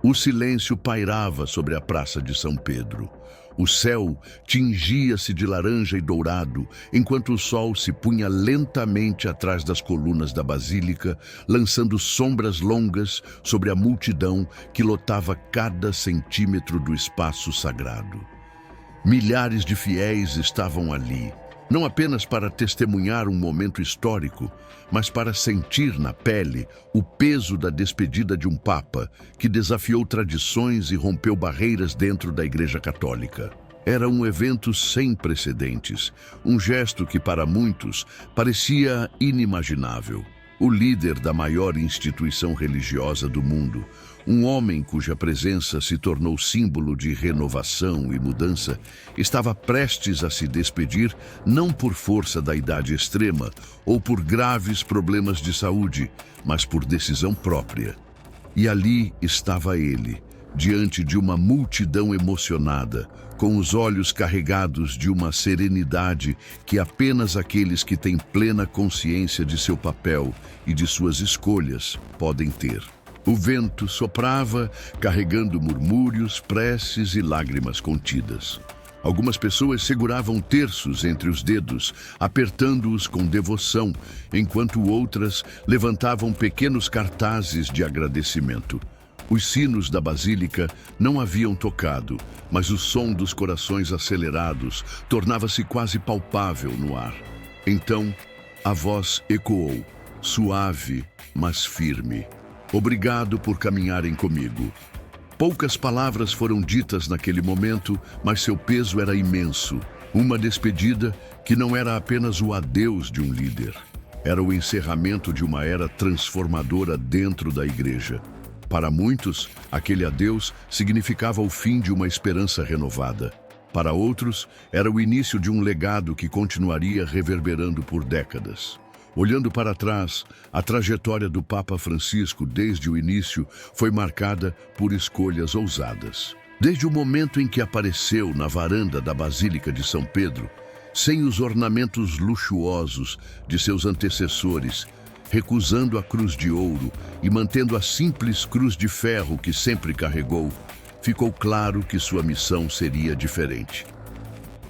O silêncio pairava sobre a Praça de São Pedro. O céu tingia-se de laranja e dourado, enquanto o sol se punha lentamente atrás das colunas da basílica, lançando sombras longas sobre a multidão que lotava cada centímetro do espaço sagrado. Milhares de fiéis estavam ali, não apenas para testemunhar um momento histórico, mas para sentir na pele o peso da despedida de um papa que desafiou tradições e rompeu barreiras dentro da Igreja Católica. Era um evento sem precedentes, um gesto que para muitos parecia inimaginável. O líder da maior instituição religiosa do mundo, um homem cuja presença se tornou símbolo de renovação e mudança, estava prestes a se despedir não por força da idade extrema ou por graves problemas de saúde, mas por decisão própria. E ali estava ele, diante de uma multidão emocionada, com os olhos carregados de uma serenidade que apenas aqueles que têm plena consciência de seu papel e de suas escolhas podem ter. O vento soprava, carregando murmúrios, preces e lágrimas contidas. Algumas pessoas seguravam terços entre os dedos, apertando-os com devoção, enquanto outras levantavam pequenos cartazes de agradecimento. Os sinos da basílica não haviam tocado, mas o som dos corações acelerados tornava-se quase palpável no ar. Então, a voz ecoou, suave, mas firme. Obrigado por caminharem comigo. Poucas palavras foram ditas naquele momento, mas seu peso era imenso. Uma despedida que não era apenas o adeus de um líder. Era o encerramento de uma era transformadora dentro da igreja. Para muitos, aquele adeus significava o fim de uma esperança renovada. Para outros, era o início de um legado que continuaria reverberando por décadas. Olhando para trás, a trajetória do Papa Francisco desde o início foi marcada por escolhas ousadas. Desde o momento em que apareceu na varanda da Basílica de São Pedro, sem os ornamentos luxuosos de seus antecessores, recusando a cruz de ouro e mantendo a simples cruz de ferro que sempre carregou, ficou claro que sua missão seria diferente.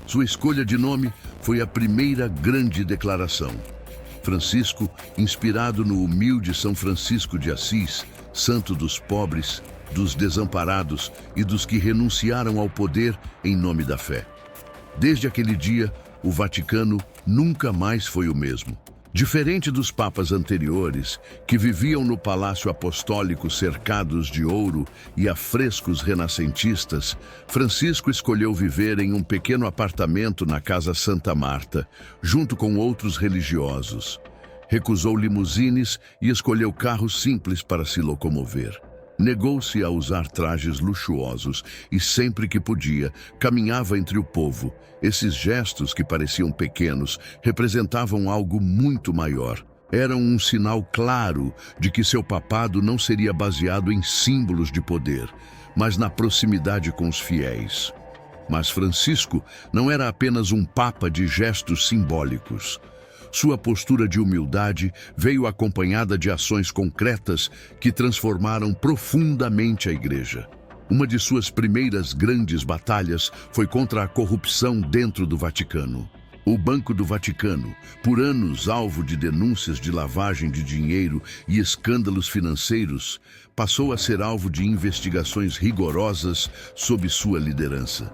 Sua escolha de nome foi a primeira grande declaração. Francisco, inspirado no humilde São Francisco de Assis, santo dos pobres, dos desamparados e dos que renunciaram ao poder em nome da fé. Desde aquele dia, o Vaticano nunca mais foi o mesmo. Diferente dos papas anteriores, que viviam no Palácio Apostólico cercados de ouro e afrescos renascentistas, Francisco escolheu viver em um pequeno apartamento na Casa Santa Marta, junto com outros religiosos. Recusou limusines e escolheu carros simples para se locomover. Negou-se a usar trajes luxuosos e, sempre que podia, caminhava entre o povo. Esses gestos, que pareciam pequenos, representavam algo muito maior. Eram um sinal claro de que seu papado não seria baseado em símbolos de poder, mas na proximidade com os fiéis. Mas Francisco não era apenas um papa de gestos simbólicos. Sua postura de humildade veio acompanhada de ações concretas que transformaram profundamente a Igreja. Uma de suas primeiras grandes batalhas foi contra a corrupção dentro do Vaticano. O Banco do Vaticano, por anos alvo de denúncias de lavagem de dinheiro e escândalos financeiros, passou a ser alvo de investigações rigorosas sob sua liderança.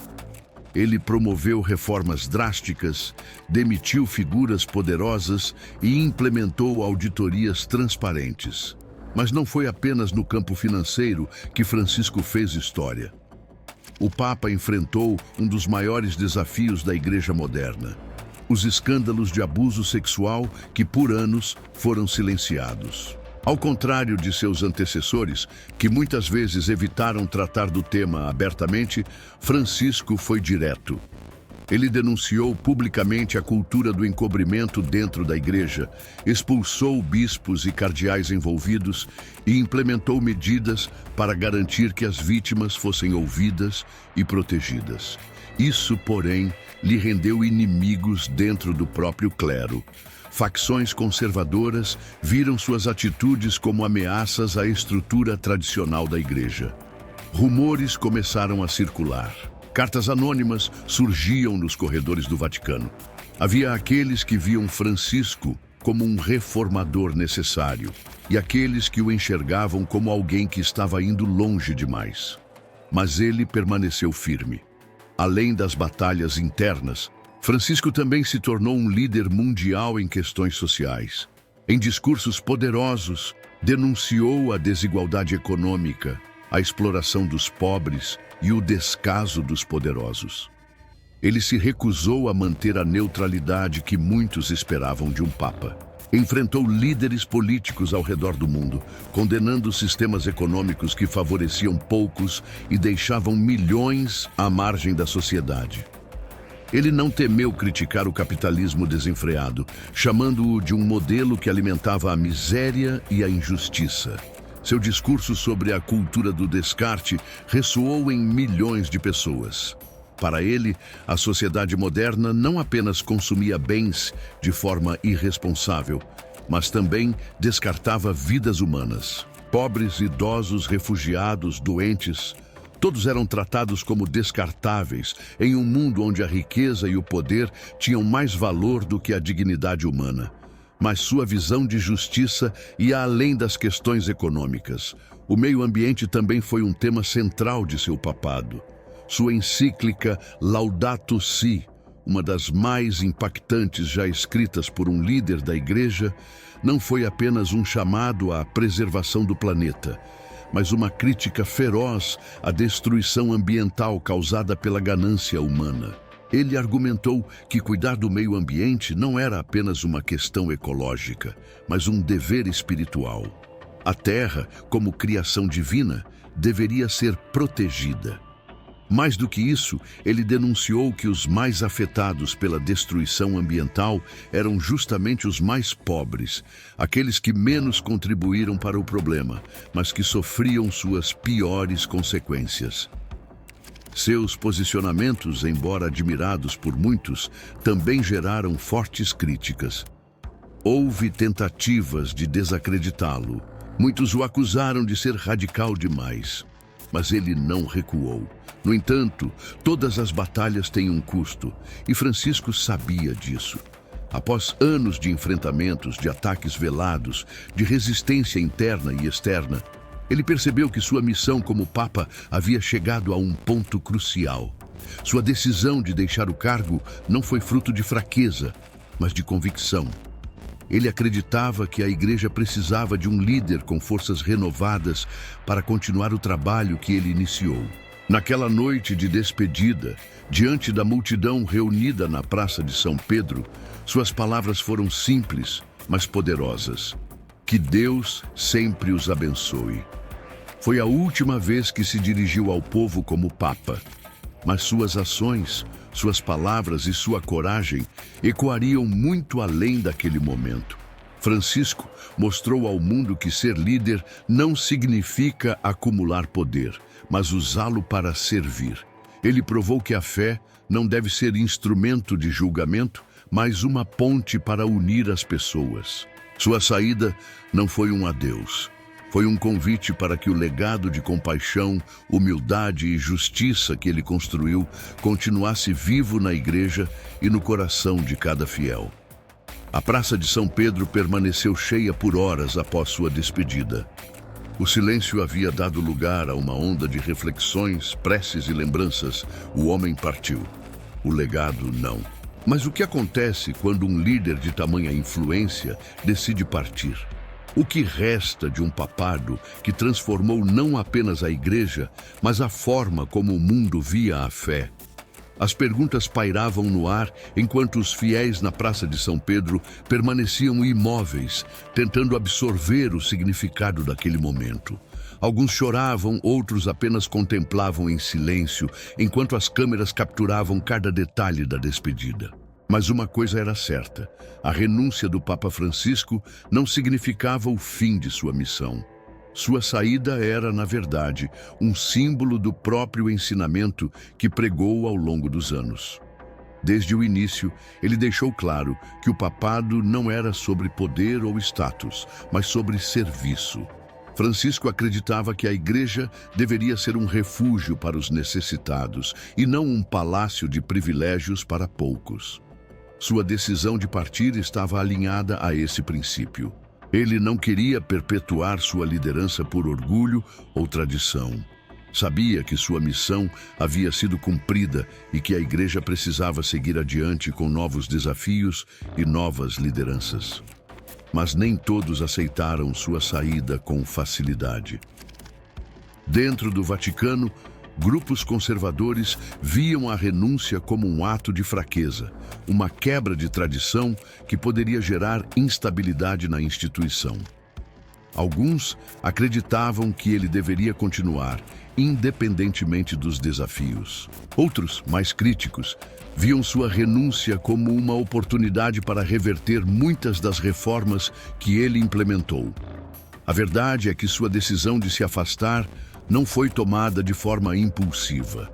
Ele promoveu reformas drásticas, demitiu figuras poderosas e implementou auditorias transparentes. Mas não foi apenas no campo financeiro que Francisco fez história. O Papa enfrentou um dos maiores desafios da Igreja moderna: os escândalos de abuso sexual que por anos foram silenciados. Ao contrário de seus antecessores, que muitas vezes evitaram tratar do tema abertamente, Francisco foi direto. Ele denunciou publicamente a cultura do encobrimento dentro da igreja, expulsou bispos e cardeais envolvidos e implementou medidas para garantir que as vítimas fossem ouvidas e protegidas. Isso, porém, lhe rendeu inimigos dentro do próprio clero. Facções conservadoras viram suas atitudes como ameaças à estrutura tradicional da igreja. Rumores começaram a circular. Cartas anônimas surgiam nos corredores do Vaticano. Havia aqueles que viam Francisco como um reformador necessário e aqueles que o enxergavam como alguém que estava indo longe demais. Mas ele permaneceu firme. Além das batalhas internas, Francisco também se tornou um líder mundial em questões sociais. Em discursos poderosos, denunciou a desigualdade econômica, a exploração dos pobres e o descaso dos poderosos. Ele se recusou a manter a neutralidade que muitos esperavam de um papa. Enfrentou líderes políticos ao redor do mundo, condenando sistemas econômicos que favoreciam poucos e deixavam milhões à margem da sociedade. Ele não temeu criticar o capitalismo desenfreado, chamando-o de um modelo que alimentava a miséria e a injustiça. Seu discurso sobre a cultura do descarte ressoou em milhões de pessoas. Para ele, a sociedade moderna não apenas consumia bens de forma irresponsável, mas também descartava vidas humanas. Pobres, idosos, refugiados, doentes, todos eram tratados como descartáveis em um mundo onde a riqueza e o poder tinham mais valor do que a dignidade humana. Mas sua visão de justiça ia além das questões econômicas. O meio ambiente também foi um tema central de seu papado. Sua encíclica Laudato Si, uma das mais impactantes já escritas por um líder da Igreja, não foi apenas um chamado à preservação do planeta, mas uma crítica feroz à destruição ambiental causada pela ganância humana. Ele argumentou que cuidar do meio ambiente não era apenas uma questão ecológica, mas um dever espiritual. A Terra, como criação divina, deveria ser protegida. Mais do que isso, ele denunciou que os mais afetados pela destruição ambiental eram justamente os mais pobres, aqueles que menos contribuíram para o problema, mas que sofriam suas piores consequências. Seus posicionamentos, embora admirados por muitos, também geraram fortes críticas. Houve tentativas de desacreditá-lo. Muitos o acusaram de ser radical demais, mas ele não recuou. No entanto, todas as batalhas têm um custo, e Francisco sabia disso. Após anos de enfrentamentos, de ataques velados, de resistência interna e externa, ele percebeu que sua missão como Papa havia chegado a um ponto crucial. Sua decisão de deixar o cargo não foi fruto de fraqueza, mas de convicção. Ele acreditava que a Igreja precisava de um líder com forças renovadas para continuar o trabalho que ele iniciou. Naquela noite de despedida, diante da multidão reunida na Praça de São Pedro, suas palavras foram simples, mas poderosas. Que Deus sempre os abençoe. Foi a última vez que se dirigiu ao povo como Papa, mas suas ações, suas palavras e sua coragem ecoariam muito além daquele momento. Francisco mostrou ao mundo que ser líder não significa acumular poder, mas usá-lo para servir. Ele provou que a fé não deve ser instrumento de julgamento, mas uma ponte para unir as pessoas. Sua saída não foi um adeus. Foi um convite para que o legado de compaixão, humildade e justiça que ele construiu continuasse vivo na Igreja e no coração de cada fiel. A Praça de São Pedro permaneceu cheia por horas após sua despedida. O silêncio havia dado lugar a uma onda de reflexões, preces e lembranças. O homem partiu. O legado não. Mas o que acontece quando um líder de tamanha influência decide partir? O que resta de um papado que transformou não apenas a Igreja, mas a forma como o mundo via a fé? As perguntas pairavam no ar enquanto os fiéis na Praça de São Pedro permaneciam imóveis, tentando absorver o significado daquele momento. Alguns choravam, outros apenas contemplavam em silêncio, enquanto as câmeras capturavam cada detalhe da despedida. Mas uma coisa era certa: a renúncia do Papa Francisco não significava o fim de sua missão. Sua saída era, na verdade, um símbolo do próprio ensinamento que pregou ao longo dos anos. Desde o início, ele deixou claro que o papado não era sobre poder ou status, mas sobre serviço. Francisco acreditava que a igreja deveria ser um refúgio para os necessitados e não um palácio de privilégios para poucos. Sua decisão de partir estava alinhada a esse princípio. Ele não queria perpetuar sua liderança por orgulho ou tradição. Sabia que sua missão havia sido cumprida e que a igreja precisava seguir adiante com novos desafios e novas lideranças. Mas nem todos aceitaram sua saída com facilidade. Dentro do Vaticano, grupos conservadores viam a renúncia como um ato de fraqueza, uma quebra de tradição que poderia gerar instabilidade na instituição. Alguns acreditavam que ele deveria continuar, independentemente dos desafios. Outros, mais críticos, viam sua renúncia como uma oportunidade para reverter muitas das reformas que ele implementou. A verdade é que sua decisão de se afastar não foi tomada de forma impulsiva.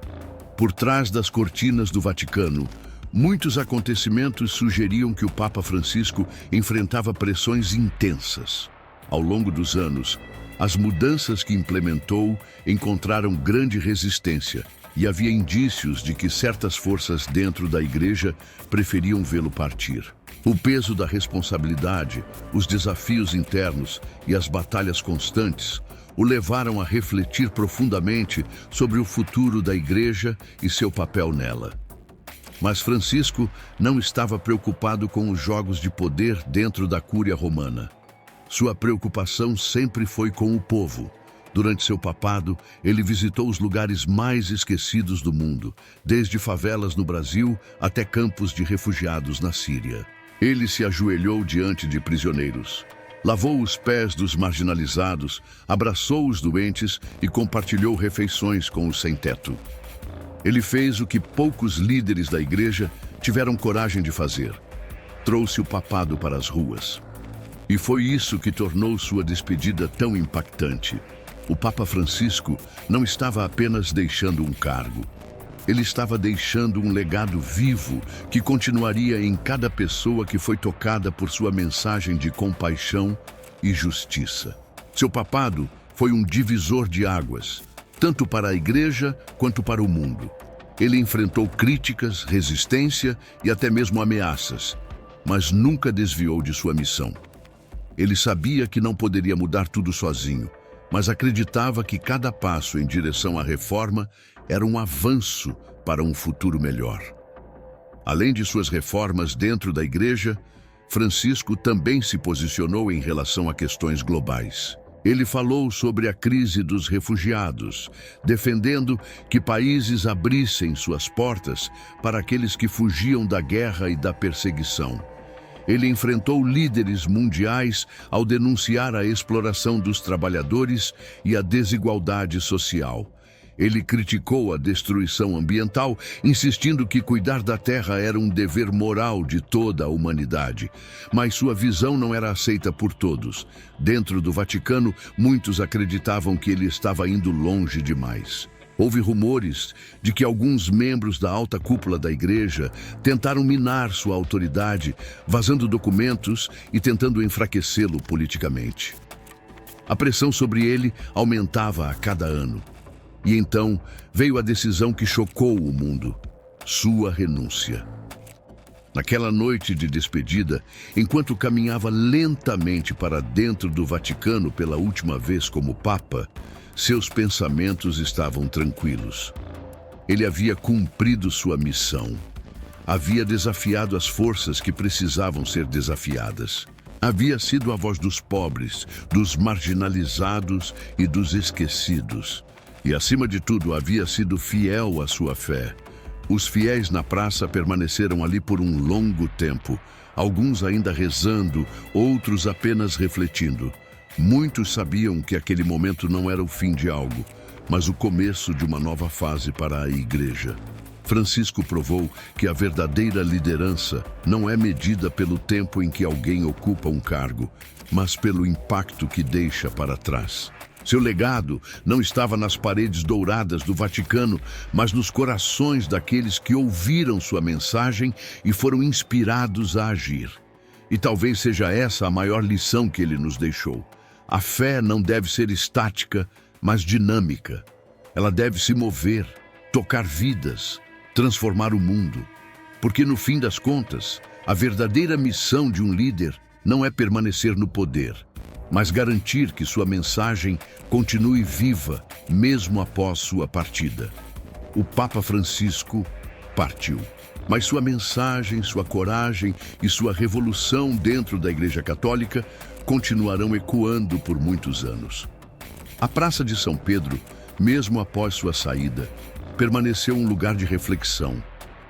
Por trás das cortinas do Vaticano, muitos acontecimentos sugeriam que o Papa Francisco enfrentava pressões intensas. Ao longo dos anos, as mudanças que implementou encontraram grande resistência e havia indícios de que certas forças dentro da igreja preferiam vê-lo partir. O peso da responsabilidade, os desafios internos e as batalhas constantes o levaram a refletir profundamente sobre o futuro da igreja e seu papel nela. Mas Francisco não estava preocupado com os jogos de poder dentro da Cúria Romana. Sua preocupação sempre foi com o povo. Durante seu papado, ele visitou os lugares mais esquecidos do mundo, desde favelas no Brasil até campos de refugiados na Síria. Ele se ajoelhou diante de prisioneiros, lavou os pés dos marginalizados, abraçou os doentes e compartilhou refeições com os sem-teto. Ele fez o que poucos líderes da igreja tiveram coragem de fazer. Trouxe o papado para as ruas. E foi isso que tornou sua despedida tão impactante. O Papa Francisco não estava apenas deixando um cargo. Ele estava deixando um legado vivo que continuaria em cada pessoa que foi tocada por sua mensagem de compaixão e justiça. Seu papado foi um divisor de águas, tanto para a igreja quanto para o mundo. Ele enfrentou críticas, resistência e até mesmo ameaças, mas nunca desviou de sua missão. Ele sabia que não poderia mudar tudo sozinho, mas acreditava que cada passo em direção à reforma era um avanço para um futuro melhor. Além de suas reformas dentro da igreja, Francisco também se posicionou em relação a questões globais. Ele falou sobre a crise dos refugiados, defendendo que países abrissem suas portas para aqueles que fugiam da guerra e da perseguição. Ele enfrentou líderes mundiais ao denunciar a exploração dos trabalhadores e a desigualdade social. Ele criticou a destruição ambiental, insistindo que cuidar da terra era um dever moral de toda a humanidade. Mas sua visão não era aceita por todos. Dentro do Vaticano, muitos acreditavam que ele estava indo longe demais. Houve rumores de que alguns membros da alta cúpula da igreja tentaram minar sua autoridade, vazando documentos e tentando enfraquecê-lo politicamente. A pressão sobre ele aumentava a cada ano. E então veio a decisão que chocou o mundo: sua renúncia. Naquela noite de despedida, enquanto caminhava lentamente para dentro do Vaticano pela última vez como Papa, seus pensamentos estavam tranquilos. Ele havia cumprido sua missão. Havia desafiado as forças que precisavam ser desafiadas. Havia sido a voz dos pobres, dos marginalizados e dos esquecidos. E, acima de tudo, havia sido fiel à sua fé. Os fiéis na praça permaneceram ali por um longo tempo, alguns ainda rezando, outros apenas refletindo. Muitos sabiam que aquele momento não era o fim de algo, mas o começo de uma nova fase para a igreja. Francisco provou que a verdadeira liderança não é medida pelo tempo em que alguém ocupa um cargo, mas pelo impacto que deixa para trás. Seu legado não estava nas paredes douradas do Vaticano, mas nos corações daqueles que ouviram sua mensagem e foram inspirados a agir. E talvez seja essa a maior lição que ele nos deixou. A fé não deve ser estática, mas dinâmica. Ela deve se mover, tocar vidas, transformar o mundo. Porque no fim das contas, a verdadeira missão de um líder não é permanecer no poder, mas garantir que sua mensagem continue viva, mesmo após sua partida. O Papa Francisco partiu, mas sua mensagem, sua coragem e sua revolução dentro da Igreja Católica continuarão ecoando por muitos anos. A Praça de São Pedro, mesmo após sua saída, permaneceu um lugar de reflexão.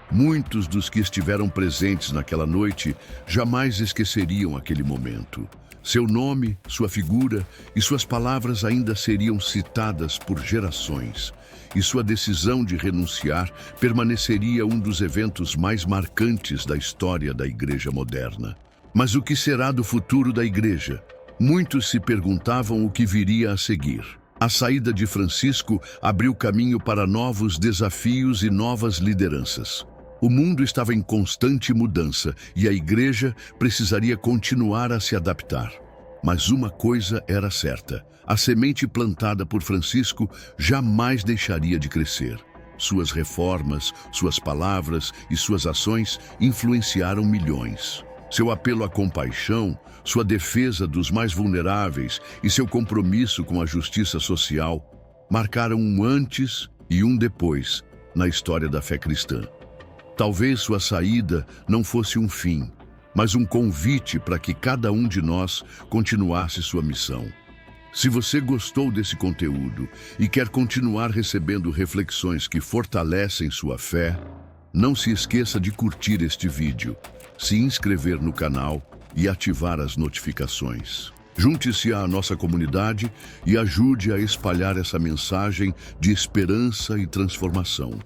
Muitos dos que estiveram presentes naquela noite jamais esqueceriam aquele momento. Seu nome, sua figura e suas palavras ainda seriam citadas por gerações. E sua decisão de renunciar permaneceria um dos eventos mais marcantes da história da Igreja moderna. Mas o que será do futuro da Igreja? Muitos se perguntavam o que viria a seguir. A saída de Francisco abriu caminho para novos desafios e novas lideranças. O mundo estava em constante mudança e a Igreja precisaria continuar a se adaptar. Mas uma coisa era certa: a semente plantada por Francisco jamais deixaria de crescer. Suas reformas, suas palavras e suas ações influenciaram milhões. Seu apelo à compaixão, sua defesa dos mais vulneráveis e seu compromisso com a justiça social marcaram um antes e um depois na história da fé cristã. Talvez sua saída não fosse um fim, mas um convite para que cada um de nós continuasse sua missão. Se você gostou desse conteúdo e quer continuar recebendo reflexões que fortalecem sua fé, não se esqueça de curtir este vídeo, se inscrever no canal e ativar as notificações. Junte-se à nossa comunidade e ajude a espalhar essa mensagem de esperança e transformação.